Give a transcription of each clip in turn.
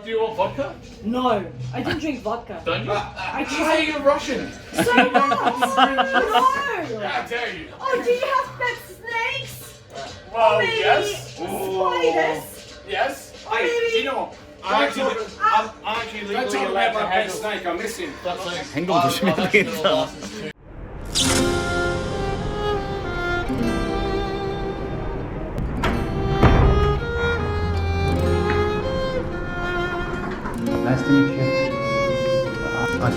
Do you want vodka? No, I didn't drink vodka. Don't you? I You say you're Russian. So what? No. How dare you? Oh, do you have pet snakes? Well, maybe yes. spiders? Yes. Or maybe... Do you know what? I'm actually Don't legally talk allowed about to my pet pet snake. I miss him. 행동 조심해야 되겠다. Nice to meet you.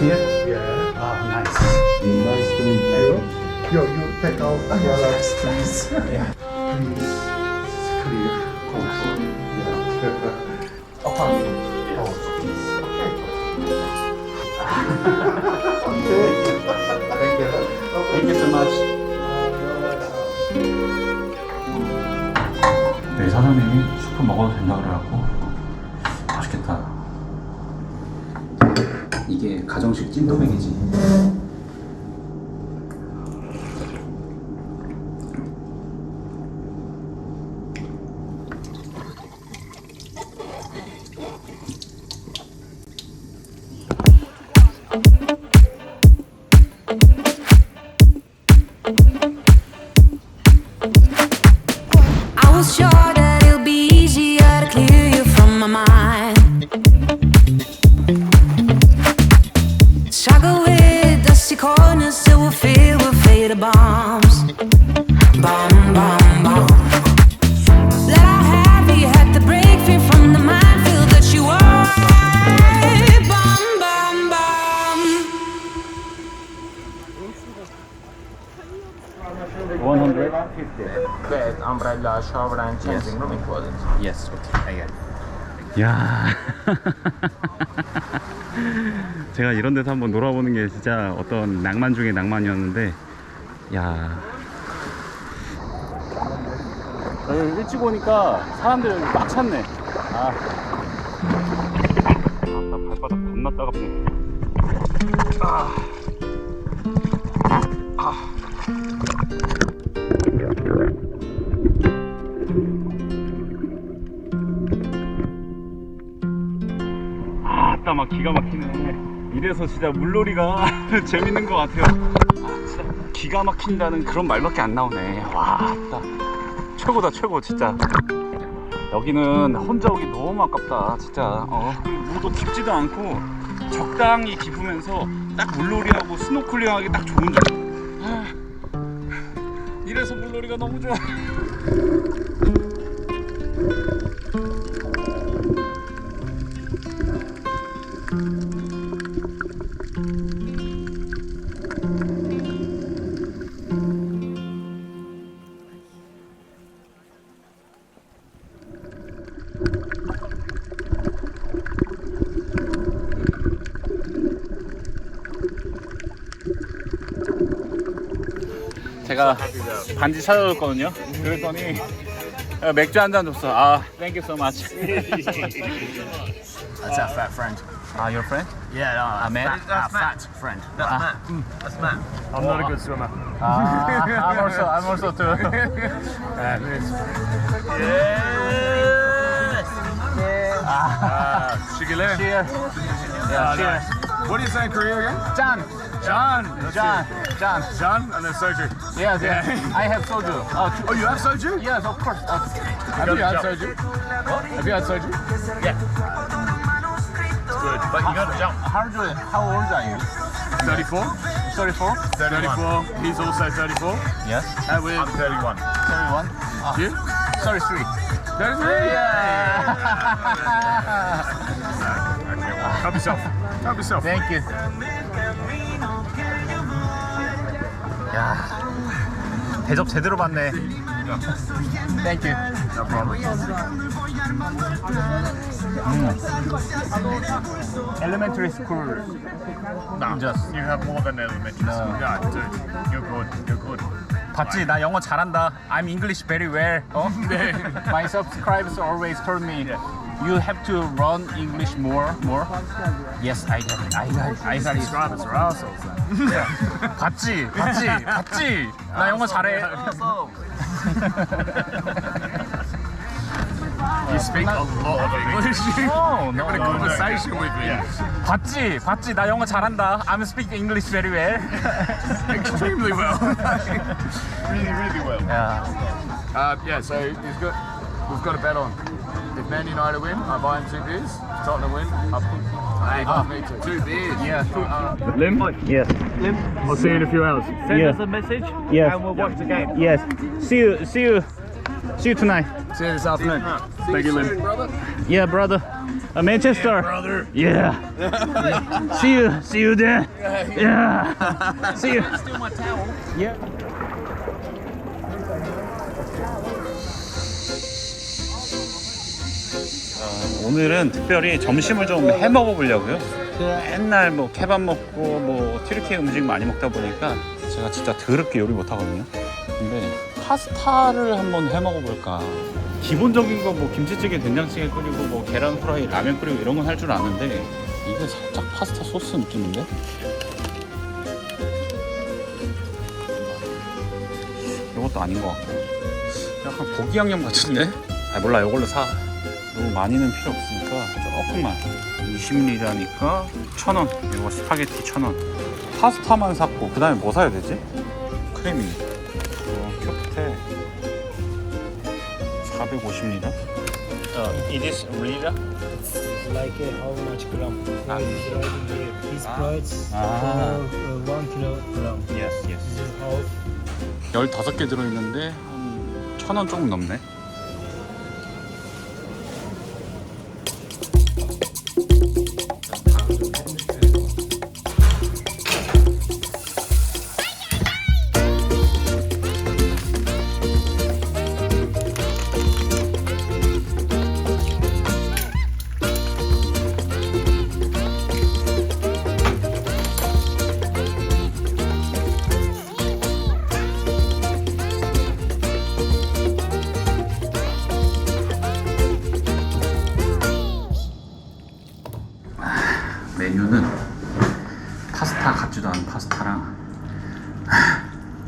Here? Yeah. Nice. Nice to meet you. You take out your legs, please. Yeah. Please. It's clear. Yeah. Oh, please. Thank you. Thank you so much. 네, 사장님이 슈프 먹어도 된다 그래갖고 맛있겠다. 이게 가정식 찐도백이지. I was sure that it'll be easier to clear you from my mind. Struggle with dusty corners till we're filled with faded bombs. Bomb, bomb, bomb. That I have you had to break free from the minefield that you are. Bomb, bomb, bomb. 100? Bed, umbrella, shower and changing room included. Yes, okay, I got it. 야, 제가 이런 데서 한번 놀아보는 게 진짜 어떤 낭만 중에 낭만이었는데, 야, 여기 일찍 오니까 사람들 여기 꽉 찼네. 아, 나 발바닥 겁나 따갑네. 아따 막 기가 막히네. 이래서 진짜 물놀이가 재밌는 것 같아요. 아, 진짜 기가 막힌다는 그런 말밖에 안 나오네. 와, 아따 최고다 최고 진짜. 여기는 혼자 오기 너무 아깝다 진짜. 물도 깊지도 않고 적당히 깊으면서 딱 물놀이하고 스노클링하기 딱 좋은 점. 이래서 물놀이가 너무 좋아. 제가 반지 찾아줬거든요. 그랬더니 맥주 한 잔 줬어. 아, thank you so much. That's our fat friend. Ah, your friend? Yeah, no, Matt? fat friend. That's Matt. That's Matt. I'm not a good swimmer. I'm also too. Shigile. Cheers. Yeah, cheers. What do you say in Korea again? John. John. John. And then soju. Yes, yes. I have soju. Oh, you have soju? Yes, of course. Have you had soju? Have you had soju? Yeah. It's good. But you gotta jump. How old are you? 34. 34? 34. He's also 34. Yes. And we're 31. 31? You? 33. 33? Yeah. Help yourself. Help yourself. Thank you. 야, 대접 제대로 받네. Thank you. No problem. Elementary school. No, Just. you have more than elementary school. No, dude, you're good. You're good. 봤지? 나 영어 잘한다. I'm English very well. 네. My subscribers always told me you have to learn English more. Yes, I got it. I got it. Subscribers are assholes then. 봤지? 나 영어 잘해. You speak a lot of English. Oh, Having a conversation with me. 봤지? 나 영어 잘한다. I'm speaking English very well. Extremely well. really well. Yeah. Yeah, so we've got a bet on. If Man United win, I buy him 2 beers. If Tottenham win, I me too. 2 beers. Yeah. Lim? Yes. Lim, I'll see you in a few hours. send us a message and we'll watch the game. Yes. See you tonight. See you this afternoon. Thank you, Lynn. Brother. Yeah, brother. Manchester. Brother. Yeah. See you there. Yeah. See you. Steal my towel. Yeah. 오늘은 특별히 점심을 좀 해 먹어 보려고요. 맨날 뭐 케밥 먹고 뭐 튀르키예 음식 많이 먹다 보니까 제가 진짜 더럽게 요리 못 하거든요. 근데 파스타를 한번 해 먹어 볼까. 기본적인 거 뭐 김치찌개, 된장찌개 끓이고 뭐 계란 후라이, 라면 끓이고 이런 건 할 줄 아는데 이게 살짝 파스타 소스 느낌인데? 이것도 아닌 것 같고 약간 고기 양념 같은데? 아 몰라, 이걸로 사. 너무 많이는 필요 없으니까 조금만. 20ml니까 1,000원. 이거 스파게티 1,000원. 파스타만 샀고 그 다음에 뭐 사야 되지? 크림이 큐프테 450ml. It is lira? Like how much gram? Is right in here. This price Ah. for 1 kilogram. Yes, yes. This is half. 15개 들어있는데 한 1,000원 조금 넘네. 메뉴는 파스타 같지도 않은 파스타랑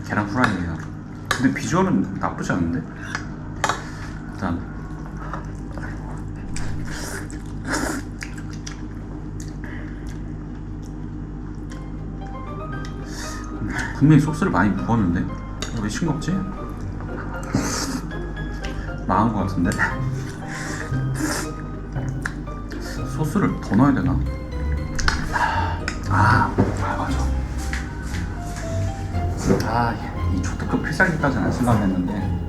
계란 후라이예요. 근데 비주얼은 나쁘지 않은데? 일단 분명히 소스를 많이 부었는데 왜 싱겁지? 망한 것 같은데? 소스를 더 넣어야 되나? 맞아. 이 초특급 필살기까지는 안 생각했는데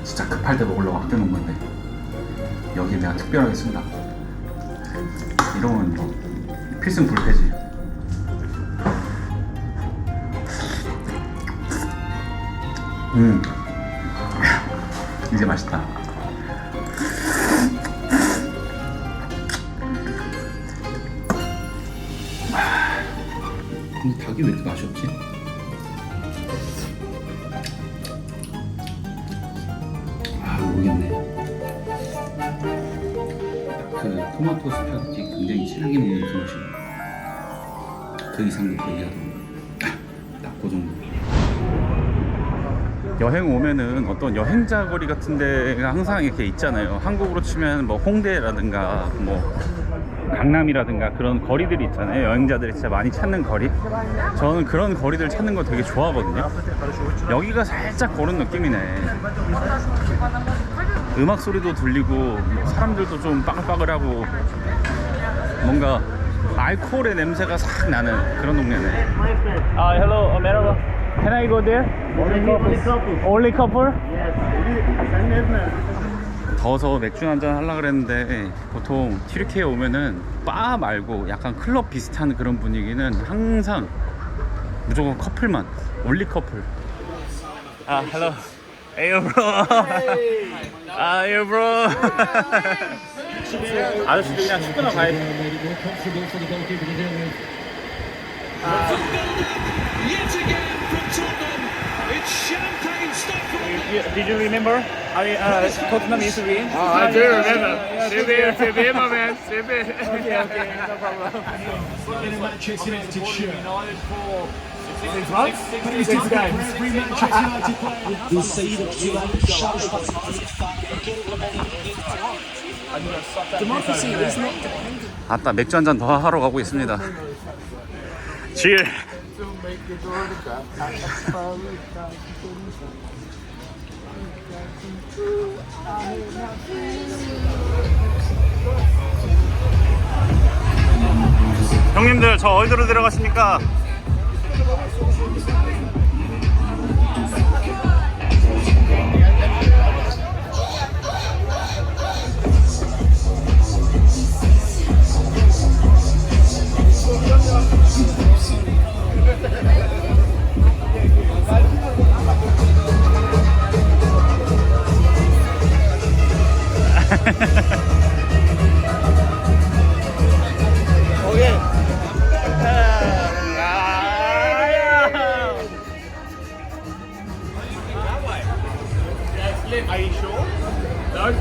진짜 급할 때 먹으려고 아껴놓은 건데 여기에 내가 특별하게 쓴다. 이러면 뭐 필승 불패지. 이제 맛있다. 근데 닭이 왜 이렇게 맛이 없지? 모르겠네. 그 토마토 스파게티 굉장히 진하게 먹는 음식. 그 이상도 얘기하더라고. 딱 그 정도. 여행 오면은 어떤 여행자 거리 같은 데가 항상 이렇게 있잖아요. 한국으로 치면 뭐 홍대라든가 뭐 강남이라든가 그런 거리들이 있잖아요. 여행자들이 진짜 많이 찾는 거리. 저는 그런 거리들 찾는 거 되게 좋아하거든요. 여기가 살짝 그런 느낌이네. 음악 소리도 들리고 사람들도 좀 빠글빠글하고 뭔가 알코올의 냄새가 싹 나는 그런 동네네. Hello, America. Can I go there? Only couple? 더워서 맥주 한잔 하려고 그랬는데 보통 튀르키예에 오면은 바 말고 약간 클럽 비슷한 그런 분위기는 항상 무조건 커플만. only 커플. Hello. Hey, bro. Hey, bro. 아저씨들 그냥 축구나 가야지. Did you remember? Tottenham is win. I do remember. Severe, my man. Severe. Okay, no problem. In a Manchester United shirt. 6 months? 6 games. Three Manchester United players. Democracy is not dependent. 아따 맥주 한 잔 더 하러 가고 있습니다. 질. 형님들 저 어디로 들어갔습니까? Are you sure? No?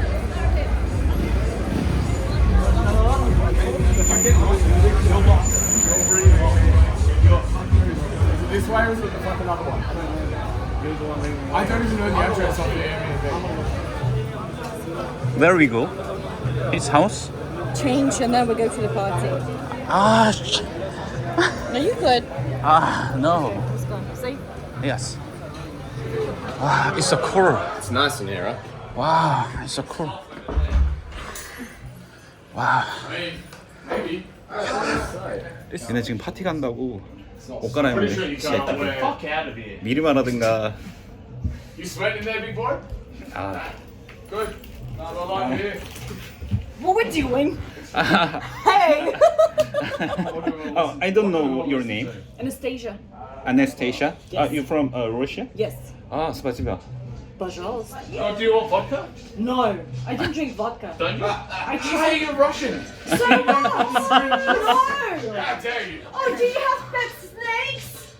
This way or is it the fucking other one? I don't even know the address of the Airbnb. Where we go? His house? Change and then we go to the party. Ah, No, you good. no. Let's go. See? Yes. Wow, it's so cool. It's nice in here, right? Wow, it's so cool. Wow. Maybe. 얘네 지금 파티 간다고 옷 갈아입는 진짜 있다. Fuck out of here. 미리 말하든가. You sweating there, big boy? 아. Good. No, I like it here. What we're doing? Hey! Oh, I don't know your name. Anastasia. Anastasia. Yes. You from Russia? Yes. Ah, спасибо. Пожалуйста. Oh, do you want vodka? No, I didn't drink vodka. Don't you? I say you're Russian. So what? No! How dare you? Oh, do you have pet snakes?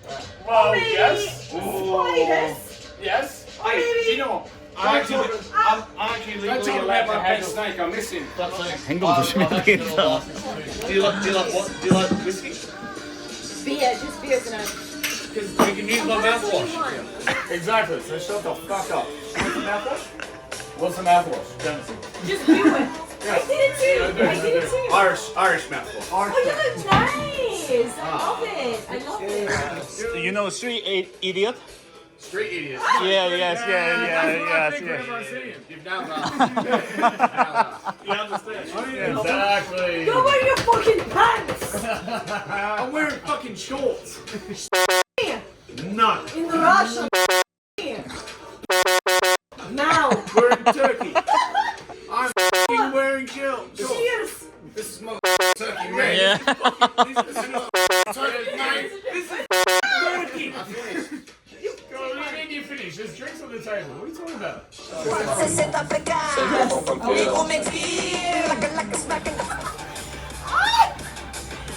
Well, Maybe yes. spiders? Yes. Or maybe... You know what? I'm actually legally allowed to have a snake. I'm missing. 행동 조심해야 되겠다. Do you like what? Do you like whiskey? Beer, just beer tonight. Because we can use my mouthwash. Exactly. So shut the fuck up. What's the mouthwash? What's the mouthwash? Johnson. Just do it. I did it too. I did it too. Irish mouthwash. Oh, you look nice. I love it. I love it. You know Street Idiot? Street idiot. Yeah, yes. I think whenever I see him. You've now done. You understand? Exactly. Go wear your fucking pants. I'm wearing fucking shorts. Here, No. in the Russian. Here. Now. We're in Turkey. I'm fucking wearing shorts. Cheers. This is my turkey, man. Yeah. This is my turkey, man. This is turkey. I finished. What do you mean you finished? There's drinks on the table. What are you talking about?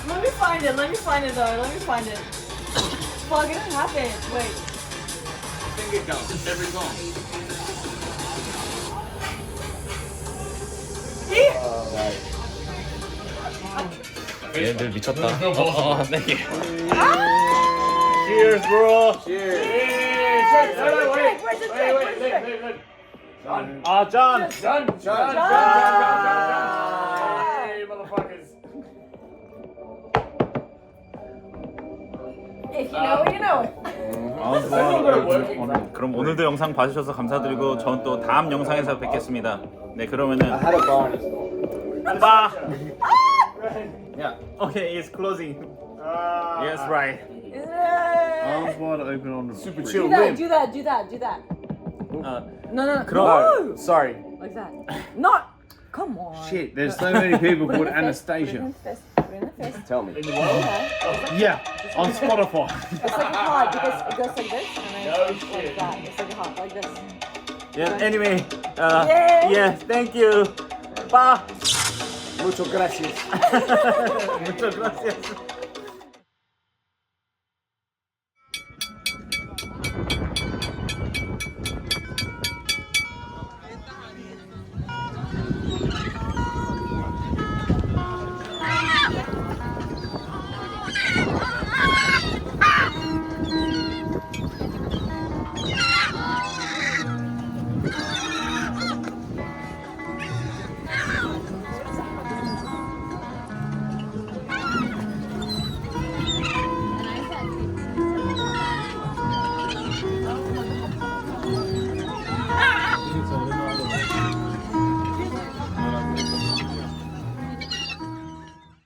Let me find it. Let me find it though. Let me find it. Fuck, it didn't happen. Wait. Finger gun. Every song. Here. 얘들 미쳤다. 네. Cheers, bro. Cheers. Where's the drink? Where's the drink? John. John. John. Hey, motherfuckers. If you know it, you know it. 그럼 오늘도 영상 봐주셔서 감사드리고 전 또 다음 영상에서 뵙겠습니다. 네, 그러면은 빠. Yeah. Okay, it's closing. Yes, right. Arms wide open on the Super Do chill that, win. do that, do that, do that. No. Oh, sorry. Like that. Not. Come on. shit. There's so many people Put it called in the fist, put it Anastasia. in the fist, put it in the fist. Tell me. Okay. Yeah, on Spotify. It's like a heart because it goes like this and then No it's like shit. that. It's like a heart, like this. Yeah. Anyway, Yay. yes, thank you. Bye. Muchas gracias. Muchas gracias.